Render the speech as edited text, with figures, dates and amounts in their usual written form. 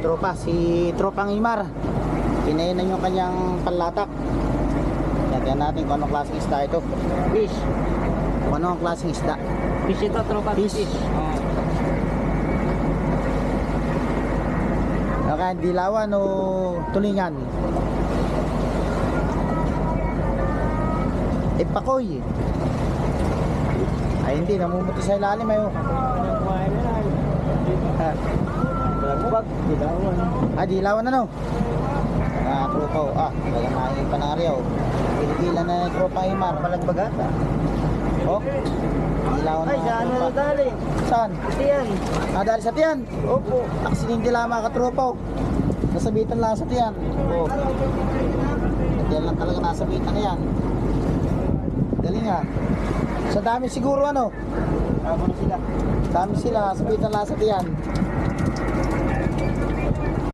tropa, si Tropang Imar. Kinainan yung kanyang panlatak. Tignan natin kung anong klaseng isda ito. Fish. Kung anong klaseng isda. Fish ito, tropa. Fish. Okay, dilawan o tulingan? Pakoy. Ay hindi, namumuti sa ilalim ayo. Dilawan ano? Tropa o. Talagang maing panaryaw. Piligilan na yung Tropa Imar. Palagbagata. Oh, dilawan na. Ay, saan na nadali? Saan? Tiyan. Nadali sa tiyan? Opo. Aksidente lang mga katropa. Nasabitan lang sa tiyan. Oh. Yan lang talaga nasabitan na yan. Galing nga. Sa dami siguro ano? Tama na sila. Dami sila, sabitan lang sa tiyan.